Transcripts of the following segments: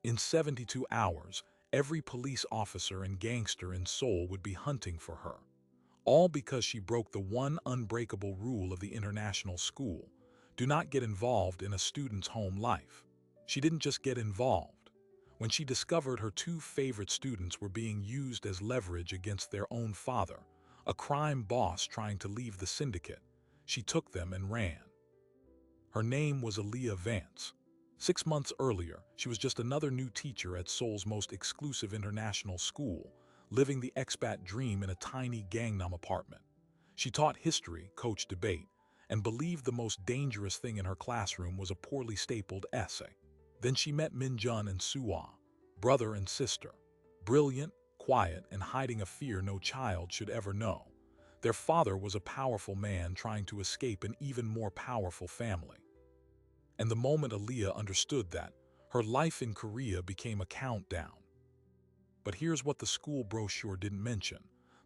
In 72 hours, every police officer and gangster in Seoul would be hunting for her. All because she broke the one unbreakable rule of the international school: do not get involved in a student's home life. She didn't just get involved. When she discovered her two favorite students were being used as leverage against their own father, a crime boss trying to leave the syndicate, she took them and ran. Her name was Aaliyah Vance. 6 months earlier, she was just another new teacher at Seoul's most exclusive international school, living the expat dream in a tiny Gangnam apartment. She taught history, coached debate, and believed the most dangerous thing in her classroom was a poorly stapled essay. Then she met Minjun and Suwa, brother and sister. Brilliant, quiet, and hiding a fear no child should ever know. Their father was a powerful man trying to escape an even more powerful family. And the moment Aaliyah understood that, her life in Korea became a countdown. But here's what the school brochure didn't mention.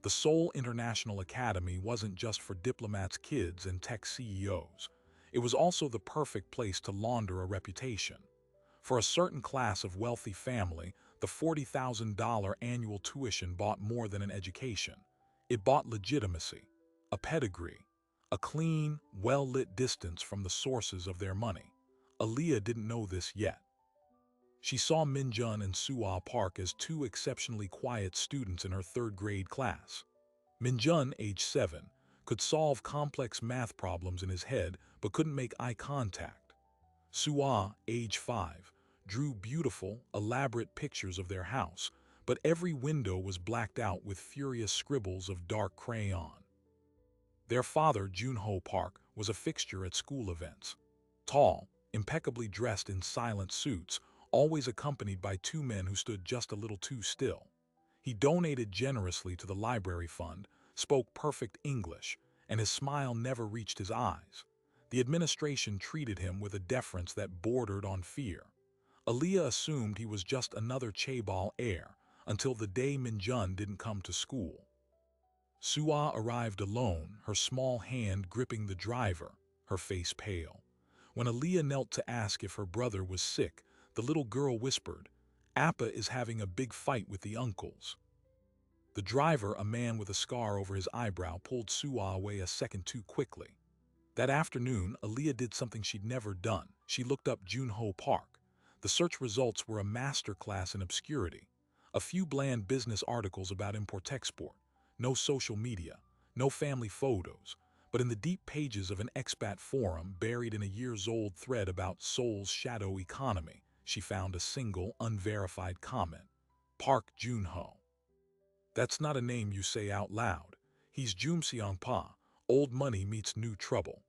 The Seoul International Academy wasn't just for diplomats' kids and tech CEOs. It was also the perfect place to launder a reputation. For a certain class of wealthy family, the $40,000 annual tuition bought more than an education. It bought legitimacy, a pedigree, a clean, well-lit distance from the sources of their money. Aaliyah didn't know this yet. She saw Minjun and Suwa Park as two exceptionally quiet students in her third-grade class. Minjun, age 7, could solve complex math problems in his head but couldn't make eye contact. Suwa, age 5, drew beautiful, elaborate pictures of their house, but every window was blacked out with furious scribbles of dark crayon. Their father, Junho Park, was a fixture at school events. Tall, impeccably dressed in silent suits, always accompanied by two men who stood just a little too still. He donated generously to the library fund, spoke perfect English, and his smile never reached his eyes. The administration treated him with a deference that bordered on fear. Aaliyah assumed he was just another chaebol heir until the day Minjun didn't come to school. Suwa arrived alone, her small hand gripping the driver, her face pale. When Aaliyah knelt to ask if her brother was sick, the little girl whispered, "Appa is having a big fight with the uncles." The driver, a man with a scar over his eyebrow, pulled Suwa away a second too quickly. That afternoon, Aaliyah did something she'd never done. She looked up Junho Park. The search results were a masterclass in obscurity. A few bland business articles about import-export. No social media, no family photos. But in the deep pages of an expat forum buried in a years-old thread about Seoul's shadow economy, she found a single, unverified comment. Park Junho. That's not a name you say out loud. He's Jumseong-pa. Old money meets new trouble.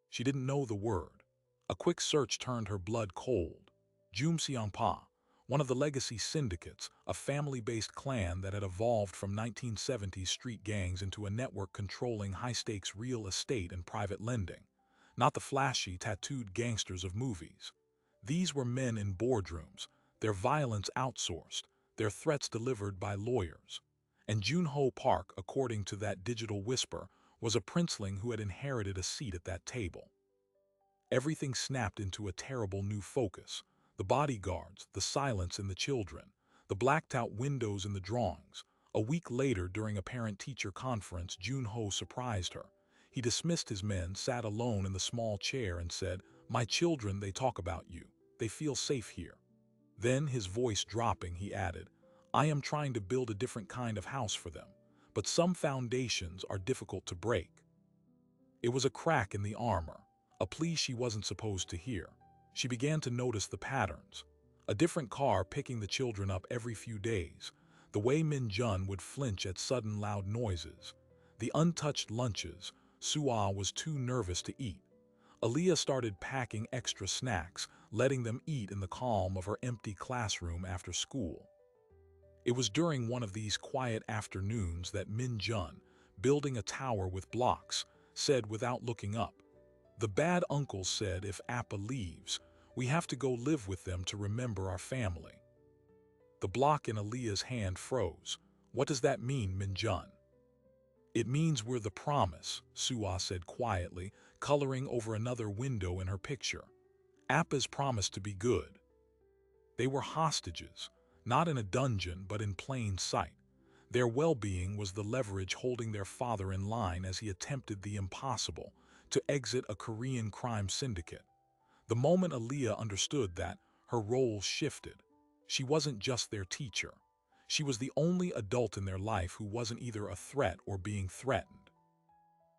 She didn't know the word. A quick search turned her blood cold. Jumseong-pa, one of the legacy syndicates, a family-based clan that had evolved from 1970s street gangs into a network controlling high-stakes real estate and private lending. Not the flashy, tattooed gangsters of movies. These were men in boardrooms, their violence outsourced, their threats delivered by lawyers. And Junho Park, according to that digital whisper, was a princeling who had inherited a seat at that table. Everything snapped into a terrible new focus. The bodyguards, the silence in the children, the blacked-out windows in the drawings. A week later, during a parent-teacher conference, Junho surprised her. He dismissed his men, sat alone in the small chair, and said, "My children, they talk about you. They feel safe here." Then, his voice dropping, he added, "I am trying to build a different kind of house for them, but some foundations are difficult to break." It was a crack in the armor, a plea she wasn't supposed to hear. She began to notice the patterns. A different car picking the children up every few days, the way Minjun would flinch at sudden loud noises, the untouched lunches Suwa was too nervous to eat. Aaliyah started packing extra snacks, letting them eat in the calm of her empty classroom after school. It was during one of these quiet afternoons that Minjun, building a tower with blocks, said without looking up, "The bad uncle said if Appa leaves, we have to go live with them to remember our family." The block in Aaliyah's hand froze. "What does that mean, Minjun?" "It means we're the promise," Suwa said quietly, coloring over another window in her picture. "Appa's promised to be good." They were hostages, not in a dungeon but in plain sight. Their well-being was the leverage holding their father in line as he attempted the impossible, to exit a Korean crime syndicate. The moment Aaliyah understood that, her role shifted. She wasn't just their teacher. She was the only adult in their life who wasn't either a threat or being threatened.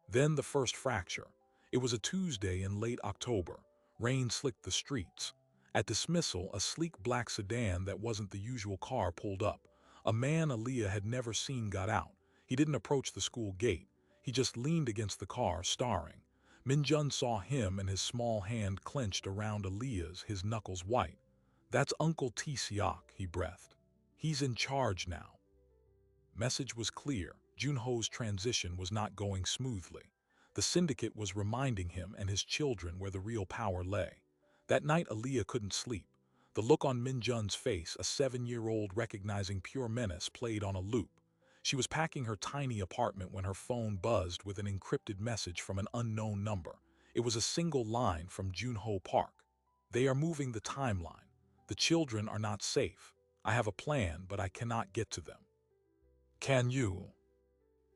Then the first fracture. It was a Tuesday in late October. Rain slicked the streets. At dismissal, a sleek black sedan that wasn't the usual car pulled up. A man Aaliyah had never seen got out. He didn't approach the school gate. He just leaned against the car, staring. Minjun saw him and his small hand clenched around Aaliyah's, his knuckles white. "That's Uncle T. Siak," he breathed. "He's in charge now." Message was clear. Junho's transition was not going smoothly. The syndicate was reminding him and his children where the real power lay. That night Aaliyah couldn't sleep. The look on Minjun's face, a 7-year-old recognizing pure menace, played on a loop. She was packing her tiny apartment when her phone buzzed with an encrypted message from an unknown number. It was a single line from Junho Park. "They are moving the timeline. The children are not safe. I have a plan, but I cannot get to them." "Can you?"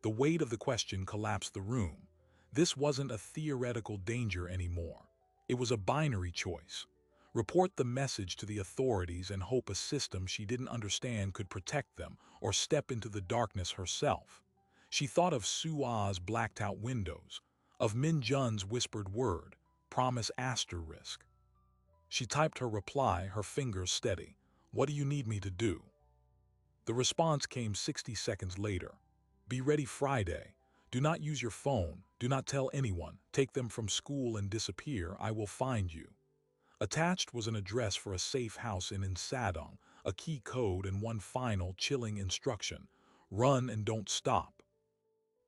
The weight of the question collapsed the room. This wasn't a theoretical danger anymore. It was a binary choice. Report the message to the authorities and hope a system she didn't understand could protect them, or step into the darkness herself. She thought of Sua's blacked-out windows, of Minjun's whispered word, promise asterisk. She typed her reply, her fingers steady. "What do you need me to do?" The response came 60 seconds later. "Be ready Friday. Do not use your phone. Do not tell anyone. Take them from school and disappear. I will find you." Attached was an address for a safe house in Insadong, a key code, and one final, chilling instruction: run and don't stop.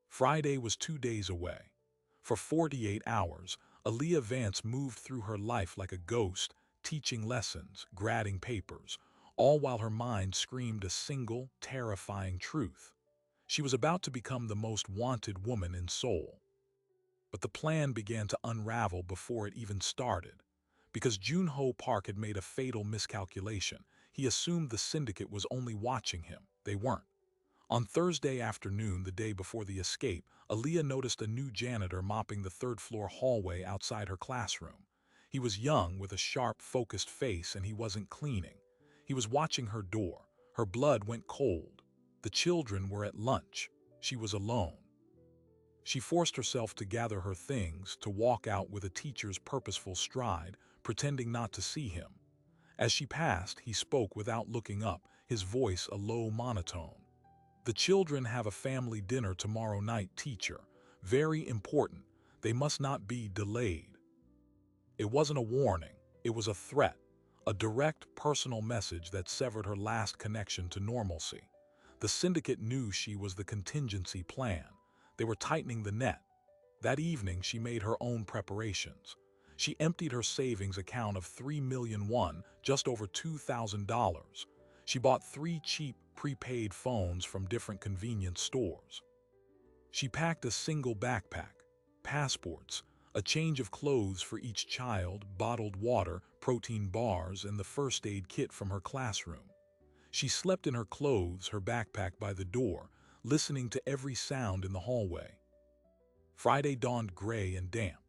Friday was 2 days away. For 48 hours, Aaliyah Vance moved through her life like a ghost, teaching lessons, grading papers, all while her mind screamed a single, terrifying truth. She was about to become the most wanted woman in Seoul. But the plan began to unravel before it even started. Because Junho Park had made a fatal miscalculation, he assumed the syndicate was only watching him. They weren't. On Thursday afternoon, the day before the escape, Aaliyah noticed a new janitor mopping the third-floor hallway outside her classroom. He was young, with a sharp, focused face, and he wasn't cleaning. He was watching her door. Her blood went cold. The children were at lunch. She was alone. She forced herself to gather her things, to walk out with a teacher's purposeful stride, pretending not to see him. As she passed, he spoke without looking up, his voice a low monotone. "The children have a family dinner tomorrow night, teacher. Very important. They must not be delayed." It wasn't a warning. It was a threat. A direct, personal message that severed her last connection to normalcy. The syndicate knew she was the contingency plan. They were tightening the net. That evening, she made her own preparations. She emptied her savings account of 3 million won, just over $2,000. She bought 3 cheap, prepaid phones from different convenience stores. She packed a single backpack, passports, a change of clothes for each child, bottled water, protein bars, and the first aid kit from her classroom. She slept in her clothes, her backpack by the door, listening to every sound in the hallway. Friday dawned gray and damp.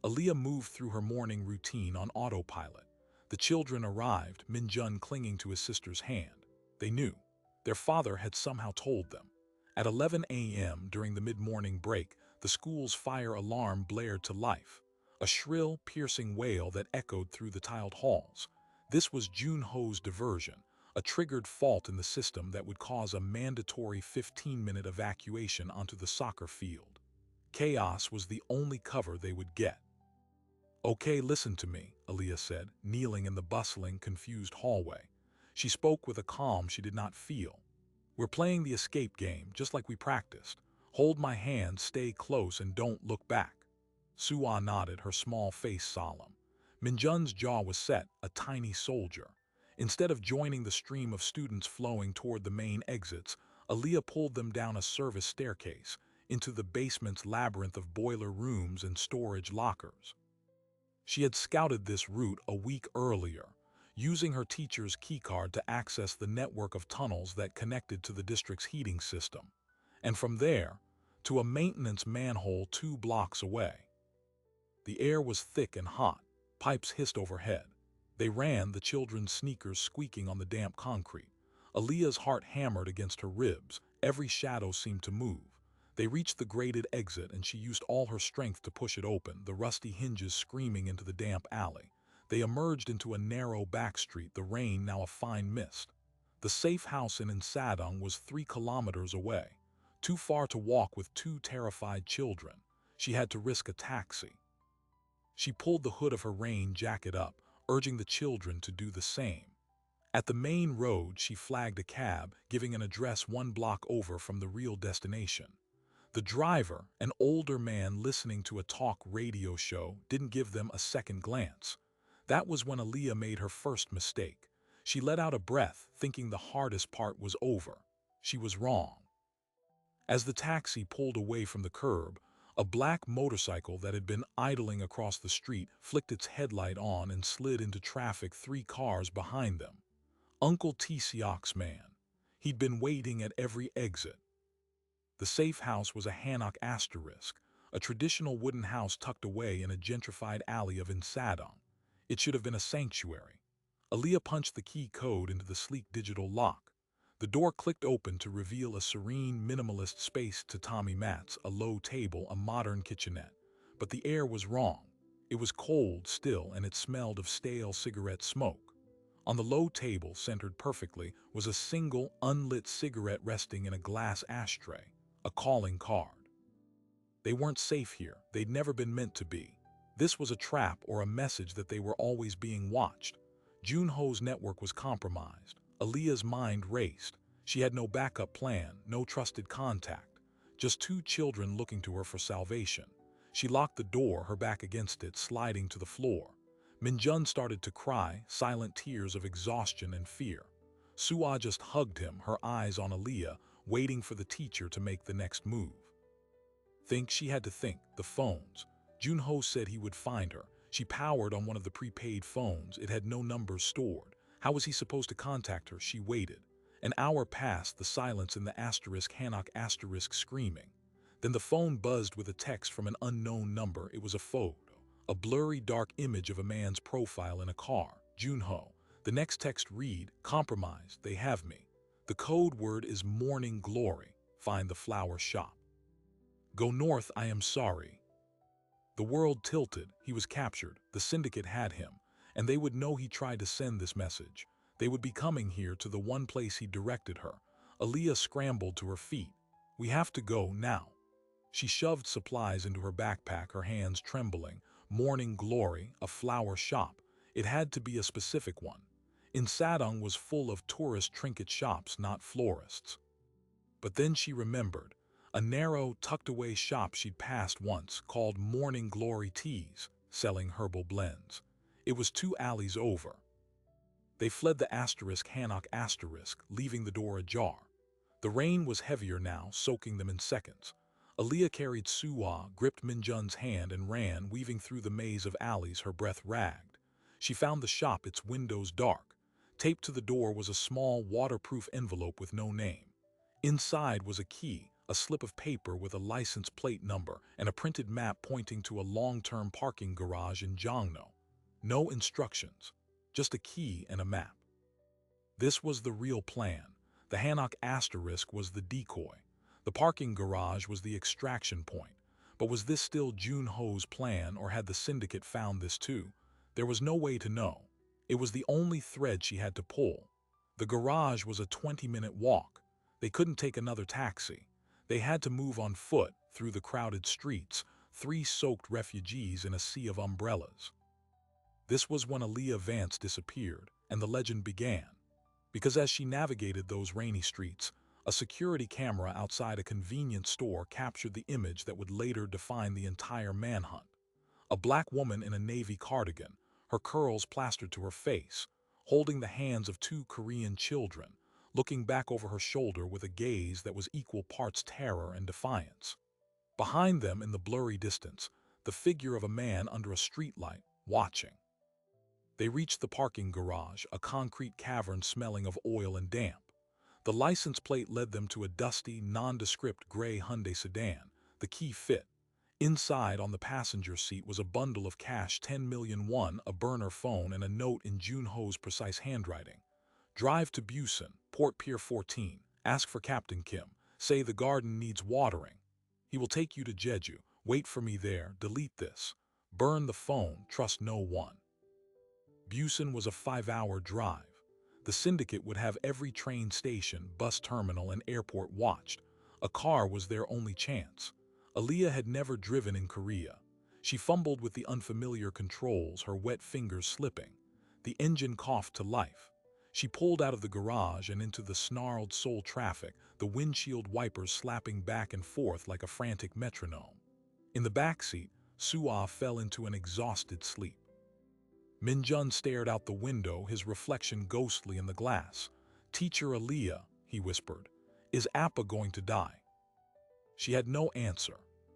Aaliyah moved through her morning routine on autopilot. The children arrived, Minjun clinging to his sister's hand. They knew. Their father had somehow told them. At 11 a.m. during the mid-morning break, the school's fire alarm blared to life. A shrill, piercing wail that echoed through the tiled halls. This was Junho's diversion, a triggered fault in the system that would cause a mandatory 15-minute evacuation onto the soccer field. Chaos was the only cover they would get. "Okay, listen to me," Aaliyah said, kneeling in the bustling, confused hallway. She spoke with a calm she did not feel. "We're playing the escape game, just like we practiced. Hold my hand, stay close, and don't look back." Sua nodded, her small face solemn. Minjun's jaw was set, a tiny soldier. Instead of joining the stream of students flowing toward the main exits, Aaliyah pulled them down a service staircase, into the basement's labyrinth of boiler rooms and storage lockers. She had scouted this route a week earlier. using her teacher's keycard to access the network of tunnels that connected to the district's heating system, and from there, to a maintenance manhole 2 blocks away. The air was thick and hot, pipes hissed overhead. They ran, the children's sneakers squeaking on the damp concrete. Aaliyah's heart hammered against her ribs, every shadow seemed to move. They reached the grated exit and she used all her strength to push it open, the rusty hinges screaming into the damp alley. They emerged into a narrow back street, the rain now a fine mist. The safe house in Insadong was 3 kilometers away, too far to walk with 2 terrified children. She had to risk a taxi. She pulled the hood of her rain jacket up, urging the children to do the same. At the main road, she flagged a cab, giving an address 1 block over from the real destination. The driver, an older man listening to a talk radio show, didn't give them a second glance. That was when Aaliyah made her first mistake. She let out a breath, thinking the hardest part was over. She was wrong. As the taxi pulled away from the curb, a black motorcycle that had been idling across the street flicked its headlight on and slid into traffic 3 cars behind them. Uncle T-Siok's man. He'd been waiting at every exit. The safe house was a Hanok asterisk, a traditional wooden house tucked away in a gentrified alley of Insadong. It should have been a sanctuary. Aaliyah punched the key code into the sleek digital lock. The door clicked open to reveal a serene, minimalist space to Tommy mats, a low table, a modern kitchenette. But the air was wrong. It was cold still, and it smelled of stale cigarette smoke. On the low table, centered perfectly, was a single, unlit cigarette resting in a glass ashtray, a calling card. They weren't safe here. They'd never been meant to be. This was a trap or a message that they were always being watched. Junho's network was compromised. Aaliyah's mind raced. She had no backup plan, no trusted contact. Just 2 children looking to her for salvation. She locked the door, her back against it, sliding to the floor. Minjun started to cry, silent tears of exhaustion and fear. Suah just hugged him, her eyes on Aaliyah, waiting for the teacher to make the next move. She had to think. The phones. Junho said he would find her. She powered on one of the prepaid phones. It had no numbers stored. How was he supposed to contact her? She waited. An hour passed, the silence in the asterisk Hanok asterisk screaming. Then the phone buzzed with a text from an unknown number. It was a photo. A blurry, dark image of a man's profile in a car. Junho. The next text read, "Compromised, they have me. The code word is morning glory. Find the flower shop. Go north, I am sorry." The world tilted. He was captured. The syndicate had him. And they would know he tried to send this message. They would be coming here to the one place he directed her. Aaliyah scrambled to her feet. "We have to go now." She shoved supplies into her backpack, her hands trembling. Morning glory, a flower shop. It had to be a specific one. Insadong was full of tourist trinket shops, not florists. But then she remembered. A narrow, tucked-away shop she'd passed once, called Morning Glory Teas, selling herbal blends. It was 2 alleys over. They fled the asterisk Hanok asterisk, leaving the door ajar. The rain was heavier now, soaking them in seconds. Aaliyah carried Suah, gripped Minjun's hand and ran, weaving through the maze of alleys, her breath ragged. She found the shop, its windows dark. Taped to the door was a small, waterproof envelope with no name. Inside was a key, a slip of paper with a license plate number, and a printed map pointing to a long-term parking garage in Jongno. No instructions, just a key and a map. This was the real plan. The Hanok asterisk was the decoy. The parking garage was the extraction point. But was this still Junho's plan, or had the syndicate found this too? There was no way to know. It was the only thread she had to pull. The garage was a 20-minute walk. They couldn't take another taxi. They had to move on foot through the crowded streets, 3 soaked refugees in a sea of umbrellas. This was when Aaliyah Vance disappeared, and the legend began. Because as she navigated those rainy streets, a security camera outside a convenience store captured the image that would later define the entire manhunt. A black woman in a navy cardigan, her curls plastered to her face, holding the hands of 2 Korean children, looking back over her shoulder with a gaze that was equal parts terror and defiance. Behind them, in the blurry distance, the figure of a man under a streetlight, watching. They reached the parking garage, a concrete cavern smelling of oil and damp. The license plate led them to a dusty, nondescript gray Hyundai sedan. The key fit. Inside, on the passenger seat, was a bundle of cash, 10 million won, a burner phone, and a note in Junho's precise handwriting. Drive to Busan, Port Pier 14. Ask for Captain Kim. Say the garden needs watering. He will take you to Jeju. Wait for me there. Delete this. Burn the phone. Trust no one. Busan was a 5-hour drive. The syndicate would have every train station, bus terminal, and airport watched. A car was their only chance. Aaliyah had never driven in Korea. She fumbled with the unfamiliar controls, her wet fingers slipping. The engine coughed to life. She pulled out of the garage and into the snarled Seoul traffic, the windshield wipers slapping back and forth like a frantic metronome. In the backseat, Suah fell into an exhausted sleep. Minjun stared out the window, his reflection ghostly in the glass. "Teacher Aaliyah," he whispered, "is Appa going to die?" She had no answer.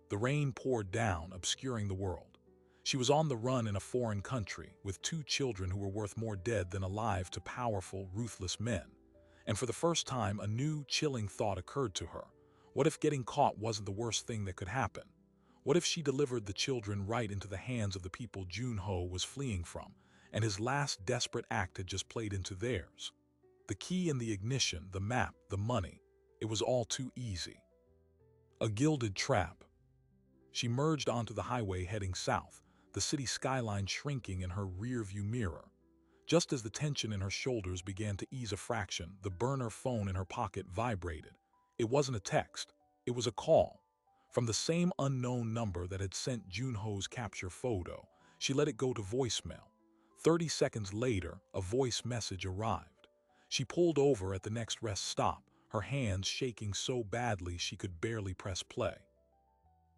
The rain poured down, obscuring the world. She was on the run in a foreign country, with 2 children who were worth more dead than alive to powerful, ruthless men. And for the first time, a new, chilling thought occurred to her. What if getting caught wasn't the worst thing that could happen? What if she delivered the children right into the hands of the people Junho was fleeing from, and his last desperate act had just played into theirs? The key in the ignition, the map, the money. It was all too easy. A gilded trap. She merged onto the highway heading south, the city skyline shrinking in her rear-view mirror. Just as the tension in her shoulders began to ease a fraction, the burner phone in her pocket vibrated. It wasn't a text. It was a call. From the same unknown number that had sent Junho's capture photo. She let it go to voicemail. 30 seconds later, a voice message arrived. She pulled over at the next rest stop, her hands shaking so badly she could barely press play.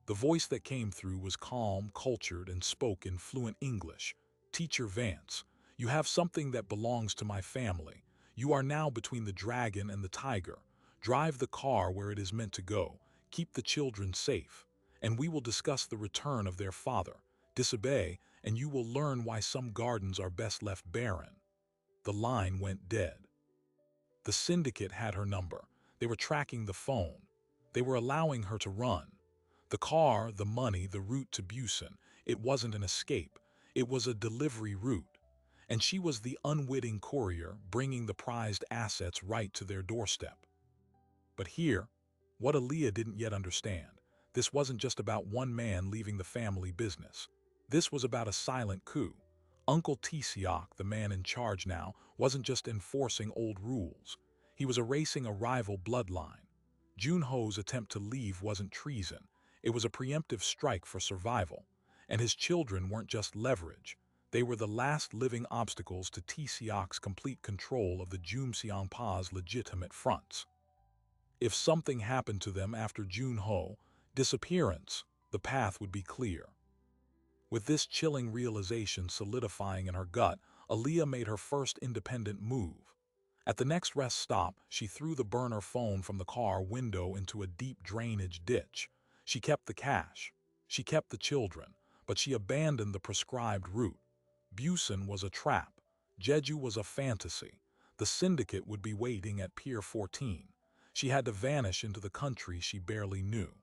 The voice that came through was calm, cultured, and spoke in fluent English. "Teacher Vance, you have something that belongs to my family. You are now between the dragon and the tiger. Drive the car where it is meant to go. Keep the children safe, and we will discuss the return of their father. Disobey, and you will learn why some gardens are best left barren." The line went dead. The syndicate had her number. They were tracking the phone. They were allowing her to run. The car, the money, the route to Busan. It wasn't an escape. It was a delivery route. And she was the unwitting courier, bringing the prized assets right to their doorstep. But here, what Aaliyah didn't yet understand, this wasn't just about one man leaving the family business. This was about a silent coup. Uncle Tae-seok, the man in charge now, wasn't just enforcing old rules. He was erasing a rival bloodline. Junho's attempt to leave wasn't treason. It was a preemptive strike for survival. And his children weren't just leverage. They were the last living obstacles to Tae-seok's complete control of the Jumseongpa's legitimate fronts. If something happened to them after Junho disappearance, the path would be clear. With this chilling realization solidifying in her gut, Aaliyah made her first independent move. At the next rest stop, she threw the burner phone from the car window into a deep drainage ditch. She kept the cash. She kept the children, but she abandoned the prescribed route. Busan was a trap. Jeju was a fantasy. The syndicate would be waiting at Pier 14. She had to vanish into the country she barely knew.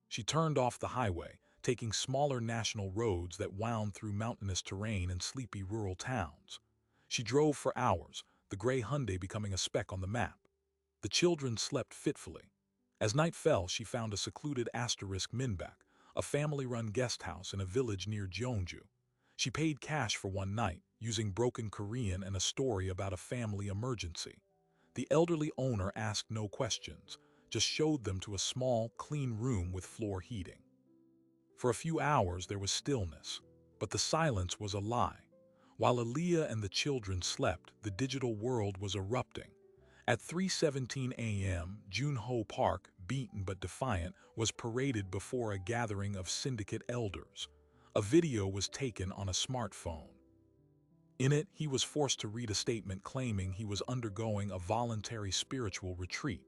She turned off the highway, taking smaller national roads that wound through mountainous terrain and sleepy rural towns. She drove for hours, the gray Hyundai becoming a speck on the map. The children slept fitfully. As night fell, she found a secluded Minbak, a family-run guest house in a village near Jeonju. She paid cash for one night, using broken Korean and a story about a family emergency. The elderly owner asked no questions, just showed them to a small, clean room with floor heating. For a few hours there was stillness, but the silence was a lie. While Aaliyah and the children slept, the digital world was erupting. At 3:17 a.m., Junho Park, beaten but defiant, was paraded before a gathering of syndicate elders. A video was taken on a smartphone. In it, he was forced to read a statement claiming he was undergoing a voluntary spiritual retreat,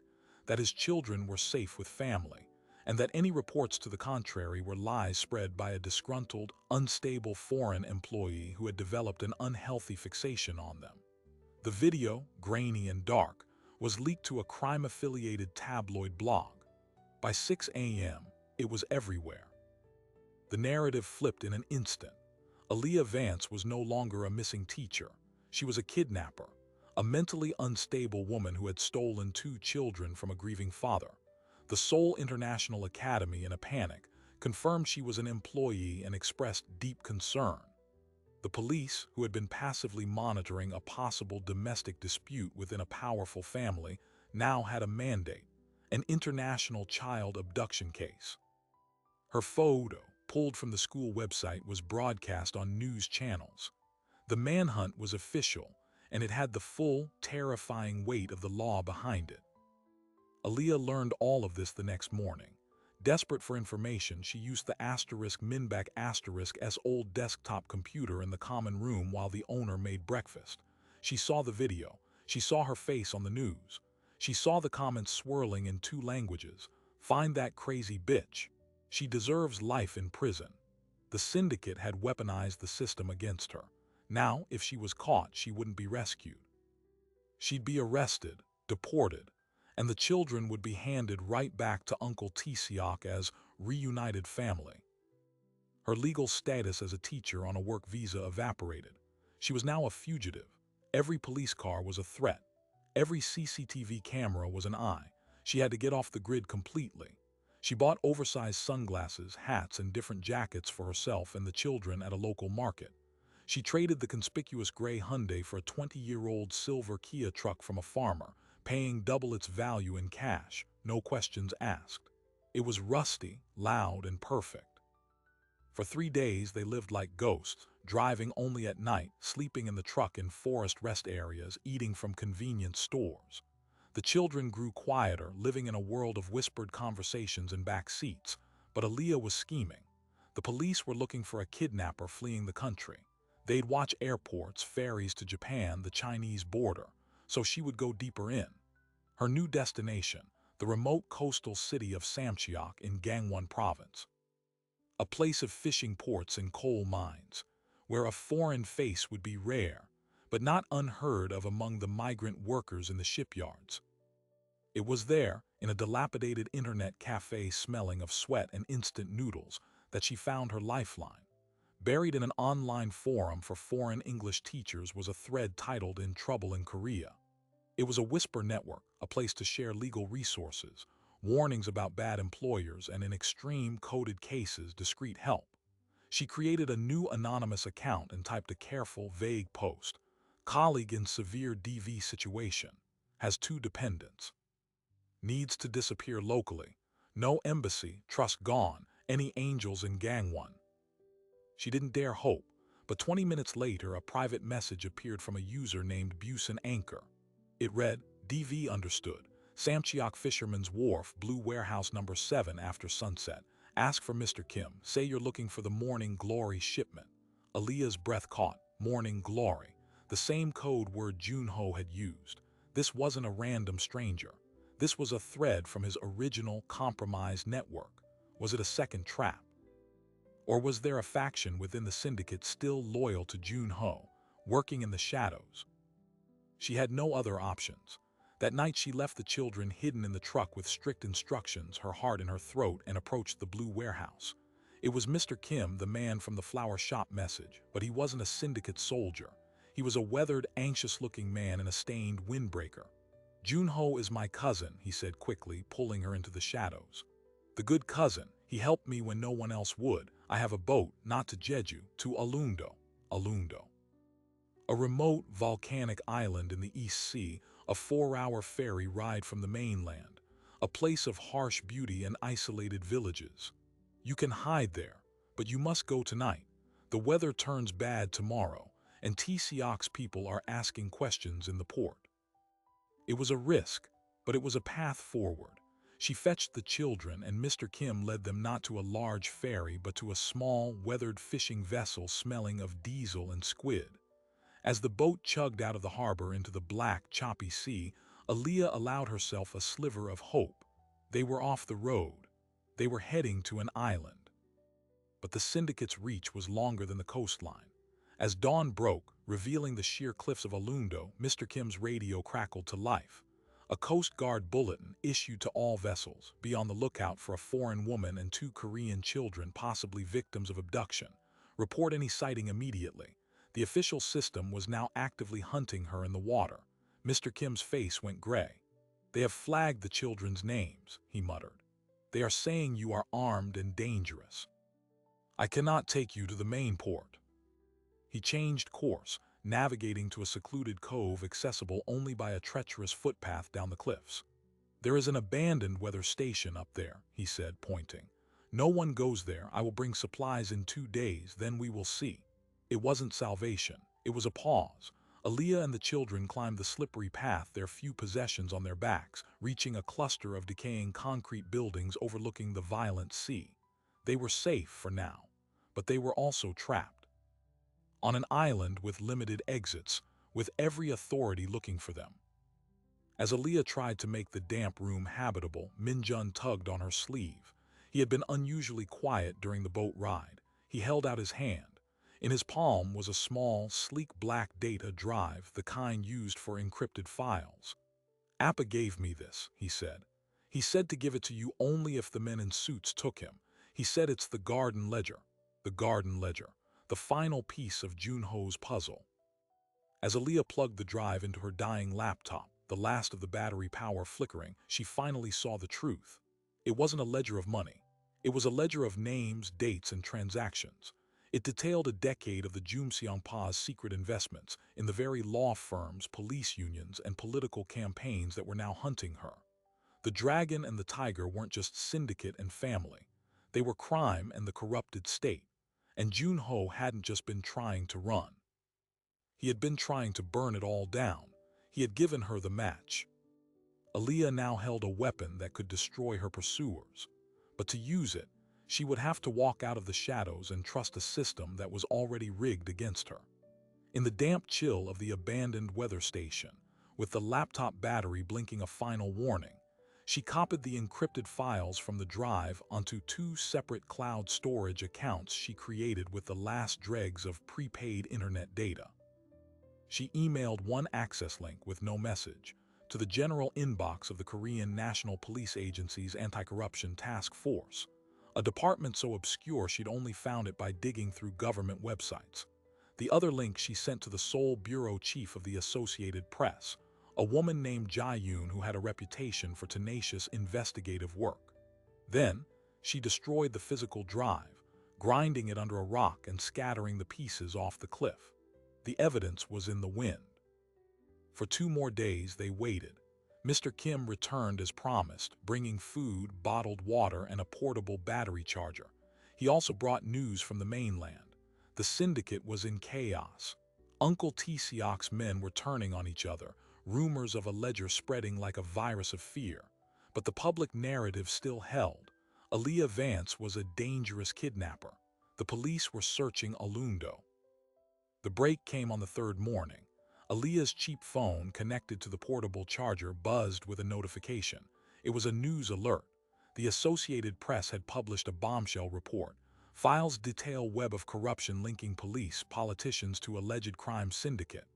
that his children were safe with family, and that any reports to the contrary were lies spread by a disgruntled, unstable foreign employee who had developed an unhealthy fixation on them. The video, grainy and dark, was leaked to a crime-affiliated tabloid blog. By 6 a.m., it was everywhere. The narrative flipped in an instant. Aaliyah Vance was no longer a missing teacher. She was a kidnapper, a mentally unstable woman who had stolen 2 children from a grieving father. The Seoul International Academy, in a panic, confirmed she was an employee and expressed deep concern. The police, who had been passively monitoring a possible domestic dispute within a powerful family, now had a mandate: an international child abduction case. Her photo, pulled from the school website, was broadcast on news channels. The manhunt was official, and it had the full, terrifying weight of the law behind it. Aaliyah learned all of this the next morning. Desperate for information, she used the *Minback**S old desktop computer in the common room while the owner made breakfast. She saw the video. She saw her face on the news. She saw the comments swirling in 2 languages. "Find that crazy bitch. She deserves life in prison." The syndicate had weaponized the system against her. Now, if she was caught, she wouldn't be rescued. She'd be arrested, deported, and the children would be handed right back to Uncle Seok as reunited family. Her legal status as a teacher on a work visa evaporated. She was now a fugitive. Every police car was a threat. Every CCTV camera was an eye. She had to get off the grid completely. She bought oversized sunglasses, hats, and different jackets for herself and the children at a local market. She traded the conspicuous gray Hyundai for a 20-year-old silver Kia truck from a farmer, paying double its value in cash, no questions asked. It was rusty, loud, and perfect. For 3 days they lived like ghosts, driving only at night, sleeping in the truck in forest rest areas, eating from convenience stores. The children grew quieter, living in a world of whispered conversations in back seats, but Aaliyah was scheming. The police were looking for a kidnapper fleeing the country. They'd watch airports, ferries to Japan, the Chinese border, so she would go deeper in. Her new destination, the remote coastal city of Samcheok in Gangwon Province. A place of fishing ports and coal mines, where a foreign face would be rare, but not unheard of among the migrant workers in the shipyards. It was there, in a dilapidated internet cafe smelling of sweat and instant noodles, that she found her lifeline. Buried in an online forum for foreign English teachers was a thread titled "In Trouble in Korea." It was a whisper network, a place to share legal resources, warnings about bad employers, and in extreme coded cases, discreet help. She created a new anonymous account and typed a careful, vague post. "Colleague in severe DV situation. Has 2 dependents. Needs to disappear locally. No embassy, trust gone. Any angels in Gangwon." She didn't dare hope, but 20 minutes later a private message appeared from a user named Busan Anchor. It read, "DV understood. Samcheok Fisherman's Wharf, Blue Warehouse number 7 after sunset. Ask for Mr. Kim. Say you're looking for the Morning Glory shipment." Aaliyah's breath caught. Morning Glory. The same code word Junho had used. This wasn't a random stranger. This was a thread from his original compromised network. Was it a second trap? Or was there a faction within the syndicate still loyal to Junho, working in the shadows? She had no other options. That night she left the children hidden in the truck with strict instructions, her heart in her throat, and approached the Blue Warehouse. It was Mr. Kim, the man from the flower shop message, but he wasn't a syndicate soldier. He was a weathered, anxious-looking man in a stained windbreaker. "Junho is my cousin," he said quickly, pulling her into the shadows. "The good cousin. He helped me when no one else would. I have a boat, not to Jeju, to Alundo." Alundo. A remote, volcanic island in the East Sea, a 4-hour ferry ride from the mainland, a place of harsh beauty and isolated villages. "You can hide there, but you must go tonight. The weather turns bad tomorrow, and Seok's people are asking questions in the port." It was a risk, but it was a path forward. She fetched the children, and Mr. Kim led them not to a large ferry but to a small, weathered fishing vessel smelling of diesel and squid. As the boat chugged out of the harbor into the black, choppy sea, Aaliyah allowed herself a sliver of hope. They were off the road. They were heading to an island. But the syndicate's reach was longer than the coastline. As dawn broke, revealing the sheer cliffs of Alundo, Mr. Kim's radio crackled to life. A Coast Guard bulletin issued to all vessels: be on the lookout for a foreign woman and 2 Korean children possibly victims of abduction. Report any sighting immediately. The official system was now actively hunting her in the water. Mr. Kim's face went gray. They have flagged the children's names, he muttered. They are saying you are armed and dangerous. I cannot take you to the main port. He changed course, navigating to a secluded cove accessible only by a treacherous footpath down the cliffs. There is an abandoned weather station up there, he said, pointing. No one goes there. I will bring supplies in 2 days, then we will see. It wasn't salvation. It was a pause. Aaliyah and the children climbed the slippery path, their few possessions on their backs, reaching a cluster of decaying concrete buildings overlooking the violent sea. They were safe for now, but they were also trapped. On an island with limited exits, with every authority looking for them. As Aaliyah tried to make the damp room habitable, Min-jun tugged on her sleeve. He had been unusually quiet during the boat ride. He held out his hand. In his palm was a small, sleek black data drive, the kind used for encrypted files. Appa gave me this, he said. He said to give it to you only if the men in suits took him. He said it's the Garden Ledger. The Garden Ledger. The final piece of Junho's puzzle. As Aaliyah plugged the drive into her dying laptop, the last of the battery power flickering, she finally saw the truth. It wasn't a ledger of money. It was a ledger of names, dates, and transactions. It detailed a decade of the Jumseongpa's secret investments in the very law firms, police unions, and political campaigns that were now hunting her. The dragon and the tiger weren't just syndicate and family. They were crime and the corrupted state. And Junho hadn't just been trying to run. He had been trying to burn it all down. He had given her the match. Aaliyah now held a weapon that could destroy her pursuers. But to use it, she would have to walk out of the shadows and trust a system that was already rigged against her. In the damp chill of the abandoned weather station, with the laptop battery blinking a final warning, she copied the encrypted files from the drive onto 2 separate cloud storage accounts she created with the last dregs of prepaid internet data. She emailed one access link with no message to the general inbox of the Korean National Police Agency's Anti-Corruption Task Force, a department so obscure she'd only found it by digging through government websites. The other link she sent to the Seoul bureau chief of the Associated Press, a woman named Jae-yoon who had a reputation for tenacious investigative work. Then, she destroyed the physical drive, grinding it under a rock and scattering the pieces off the cliff. The evidence was in the wind. For 2 more days they waited. Mr. Kim returned as promised, bringing food, bottled water, and a portable battery charger. He also brought news from the mainland. The syndicate was in chaos. Uncle T-seok's men were turning on each other, rumors of a ledger spreading like a virus of fear. But the public narrative still held. Aaliyah Vance was a dangerous kidnapper. The police were searching Alundo. The break came on the 3rd morning. Aaliyah's cheap phone, connected to the portable charger, buzzed with a notification. It was a news alert. The Associated Press had published a bombshell report. Files detail web of corruption linking police, politicians to alleged crime syndicate.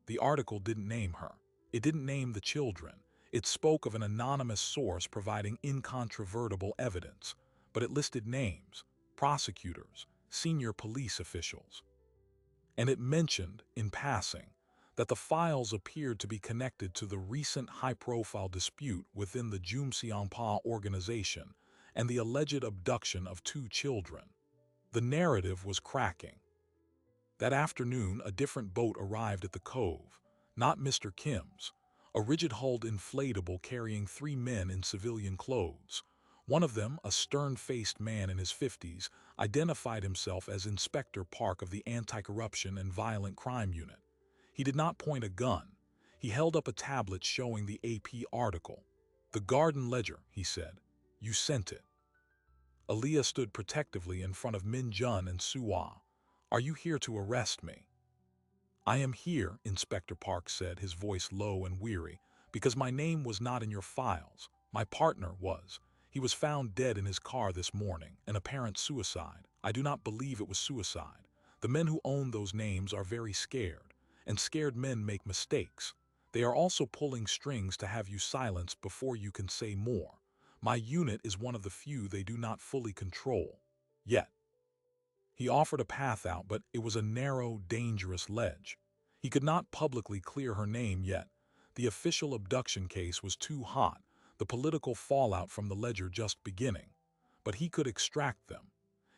The article didn't name her. It didn't name the children. It spoke of an anonymous source providing incontrovertible evidence. But it listed names, prosecutors, senior police officials. And it mentioned, in passing, that the files appeared to be connected to the recent high-profile dispute within the Jumseongpa organization and the alleged abduction of 2 children. The narrative was cracking. That afternoon, a different boat arrived at the cove, not Mr. Kim's, a rigid-hulled inflatable carrying 3 men in civilian clothes. One of them, a stern-faced man in his 50s, identified himself as Inspector Park of the Anti-Corruption and Violent Crime Unit. He did not point a gun. He held up a tablet showing the AP article. "The Garden Ledger," he said. "You sent it." Aaliyah stood protectively in front of Min-jun and Suwa. "Are you here to arrest me?" "I am here," Inspector Park said, his voice low and weary, "because my name was not in your files. My partner was. He was found dead in his car this morning, an apparent suicide. I do not believe it was suicide. The men who own those names are very scared, and scared men make mistakes. They are also pulling strings to have you silenced before you can say more. My unit is one of the few they do not fully control. Yet. He offered a path out, but it was a narrow, dangerous ledge. He could not publicly clear her name yet. The official abduction case was too hot, the political fallout from the ledger just beginning. But he could extract them.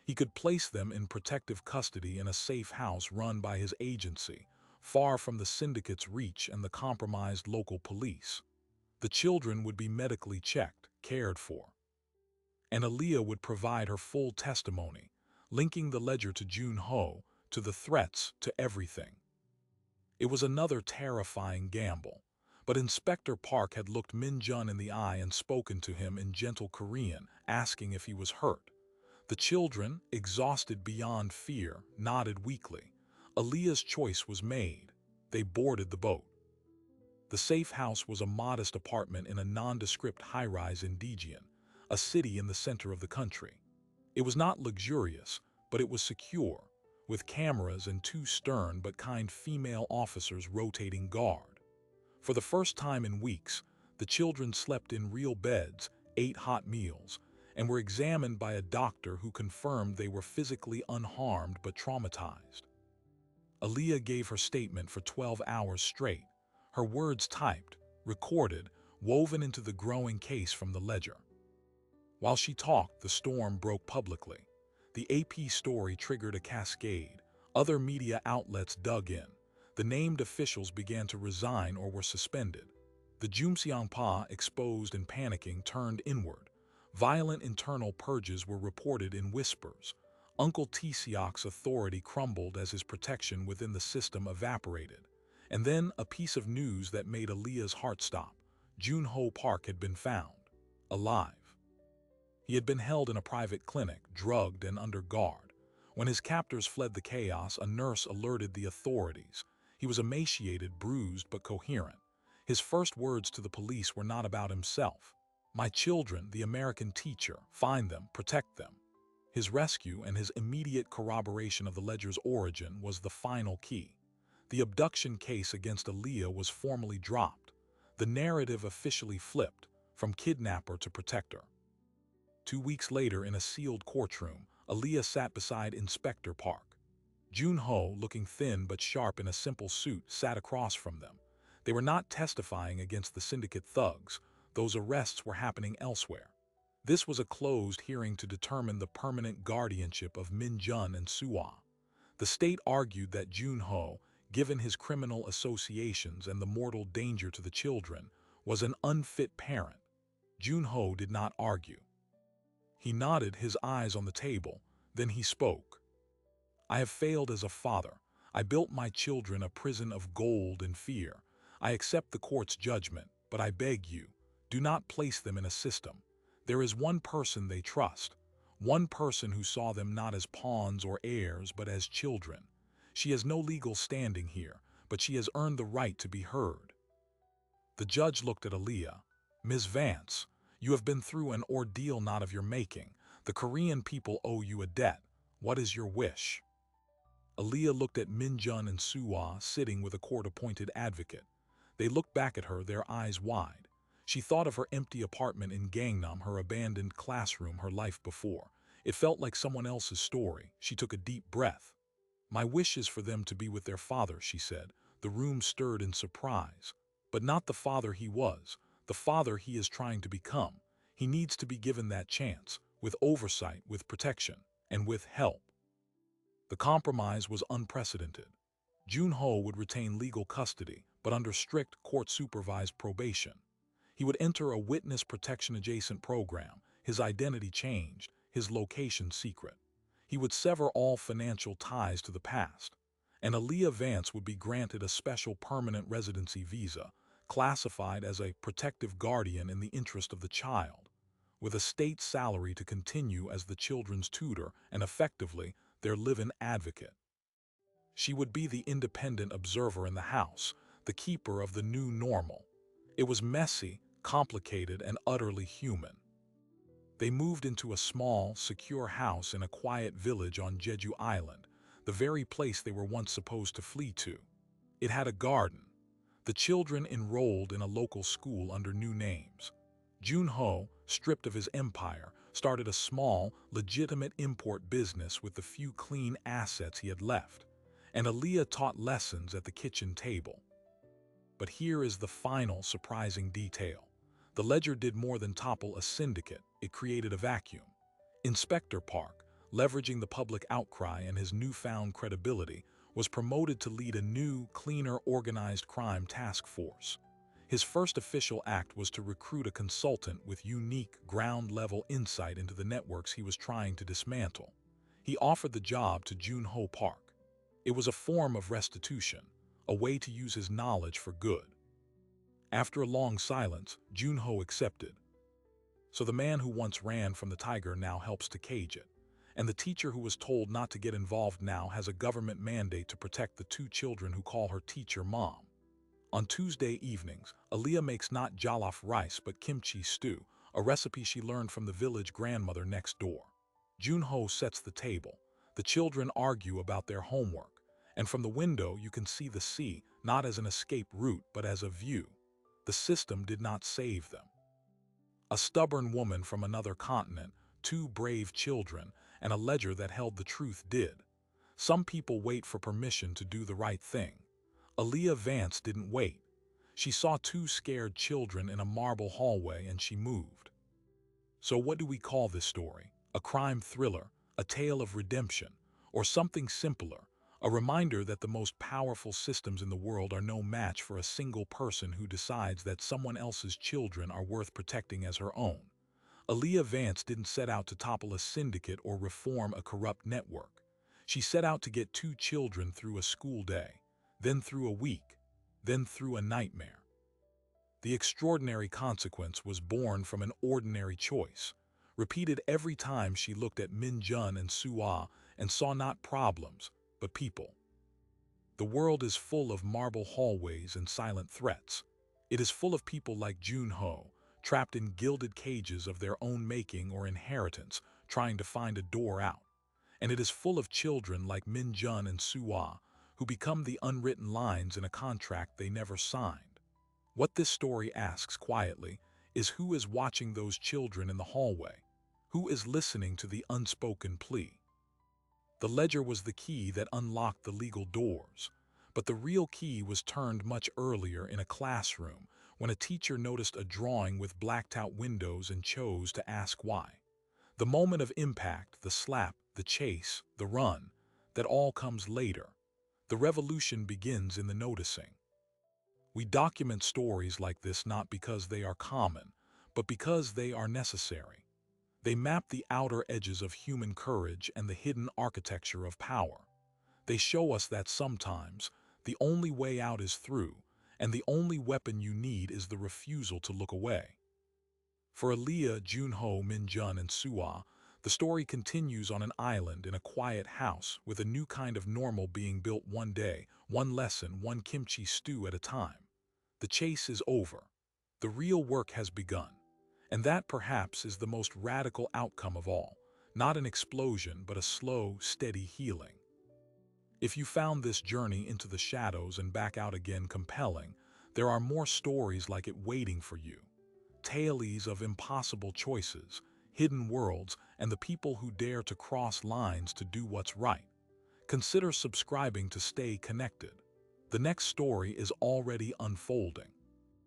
He could place them in protective custody in a safe house run by his agency, far from the syndicate's reach and the compromised local police. The children would be medically checked, cared for. And Aaliyah would provide her full testimony, linking the ledger to Jun-ho, to the threats, to everything. It was another terrifying gamble, but Inspector Park had looked Min-jun in the eye and spoken to him in gentle Korean, asking if he was hurt. The children, exhausted beyond fear, nodded weakly. Aaliyah's choice was made. They boarded the boat. The safe house was a modest apartment in a nondescript high-rise in Daejeon, a city in the center of the country. It was not luxurious, but it was secure, with cameras and two stern but kind female officers rotating guard. For the first time in weeks, the children slept in real beds, ate hot meals, and were examined by a doctor who confirmed they were physically unharmed but traumatized. Aaliyah gave her statement for 12 hours straight, her words typed, recorded, woven into the growing case from the ledger. While she talked, the storm broke publicly. The AP story triggered a cascade. Other media outlets dug in. The named officials began to resign or were suspended. The Jumseongpa, exposed and panicking, turned inward. Violent internal purges were reported in whispers. Uncle Tae-seok's authority crumbled as his protection within the system evaporated. And then a piece of news that made Aaliyah's heart stop. Jun-ho Park had been found, alive. He had been held in a private clinic, drugged and under guard. When his captors fled the chaos, a nurse alerted the authorities. He was emaciated, bruised, but coherent. His first words to the police were not about himself. My children, the American teacher, find them, protect them. His rescue and his immediate corroboration of the ledger's origin was the final key. The abduction case against Aaliyah was formally dropped. The narrative officially flipped, from kidnapper to protector. 2 weeks later, in a sealed courtroom, Aaliyah sat beside Inspector Park. Jun-ho, looking thin but sharp in a simple suit, sat across from them. They were not testifying against the syndicate thugs. Those arrests were happening elsewhere. This was a closed hearing to determine the permanent guardianship of Min-jun and Suwa. The state argued that Jun-ho, given his criminal associations and the mortal danger to the children, was an unfit parent. Jun-ho did not argue. He nodded, his eyes on the table. Then he spoke. I have failed as a father. I built my children a prison of gold and fear. I accept the court's judgment, but I beg you, do not place them in a system. There is one person they trust, one person who saw them not as pawns or heirs, but as children. She has no legal standing here, but she has earned the right to be heard. The judge looked at Aaliyah. Ms. Vance, you have been through an ordeal not of your making. The Korean people owe you a debt. What is your wish? Aaliyah looked at Min-jun and Suwa sitting with a court-appointed advocate. They looked back at her, their eyes wide. She thought of her empty apartment in Gangnam, her abandoned classroom, her life before. It felt like someone else's story. She took a deep breath. My wish is for them to be with their father, she said. The room stirred in surprise. But not the father he was, the father he is trying to become. He needs to be given that chance, with oversight, with protection, and with help. The compromise was unprecedented. Jun-ho would retain legal custody, but under strict court-supervised probation. He would enter a witness protection-adjacent program, his identity changed, his location secret. He would sever all financial ties to the past, and Aaliyah Vance would be granted a special permanent residency visa, classified as a protective guardian in the interest of the child, with a state salary to continue as the children's tutor and effectively their live-in advocate. She would be the independent observer in the house, the keeper of the new normal. It was messy, complicated, and utterly human. They moved into a small, secure house in a quiet village on Jeju Island, the very place they were once supposed to flee to. It had a garden. The children enrolled in a local school under new names. Junho, stripped of his empire, started a small, legitimate import business with the few clean assets he had left, and Aaliyah taught lessons at the kitchen table. But here is the final surprising detail. The ledger did more than topple a syndicate, it created a vacuum. Inspector Park, leveraging the public outcry and his newfound credibility, was promoted to lead a new, cleaner, organized crime task force. His first official act was to recruit a consultant with unique, ground-level insight into the networks he was trying to dismantle. He offered the job to Junho Park. It was a form of restitution, a way to use his knowledge for good. After a long silence, Junho accepted. So the man who once ran from the tiger now helps to cage it. And the teacher who was told not to get involved now has a government mandate to protect the two children who call her teacher mom. On Tuesday evenings, Aaliyah makes not jollof rice but kimchi stew, a recipe she learned from the village grandmother next door. Junho sets the table. The children argue about their homework, and from the window you can see the sea, not as an escape route but as a view. The system did not save them. A stubborn woman from another continent, two brave children, and a ledger that held the truth did. Some people wait for permission to do the right thing. Aaliyah Vance didn't wait. She saw two scared children in a marble hallway and she moved. So what do we call this story? A crime thriller, a tale of redemption, or something simpler, a reminder that the most powerful systems in the world are no match for a single person who decides that someone else's children are worth protecting as her own. Aaliyah Vance didn't set out to topple a syndicate or reform a corrupt network. She set out to get two children through a school day, then through a week, then through a nightmare. The extraordinary consequence was born from an ordinary choice, repeated every time she looked at Min Jun and Sua and saw not problems, but people. The world is full of marble hallways and silent threats. It is full of people like Junho, trapped in gilded cages of their own making or inheritance, trying to find a door out. And it is full of children like Min Jun and Sua, who become the unwritten lines in a contract they never signed. What this story asks quietly is who is watching those children in the hallway? Who is listening to the unspoken plea? The ledger was the key that unlocked the legal doors, but the real key was turned much earlier in a classroom when a teacher noticed a drawing with blacked-out windows and chose to ask why. The moment of impact, the slap, the chase, the run, that all comes later. The revolution begins in the noticing. We document stories like this not because they are common, but because they are necessary. They map the outer edges of human courage and the hidden architecture of power. They show us that sometimes the only way out is through, and the only weapon you need is the refusal to look away. For Aaliyah, Junho, Minjun, and Sua, the story continues on an island in a quiet house with a new kind of normal being built one day, one lesson, one kimchi stew at a time. The chase is over. The real work has begun. And that perhaps is the most radical outcome of all. Not an explosion, but a slow, steady healing. If you found this journey into the shadows and back out again compelling, there are more stories like it waiting for you. Tales of impossible choices, hidden worlds, and the people who dare to cross lines to do what's right. Consider subscribing to stay connected. The next story is already unfolding.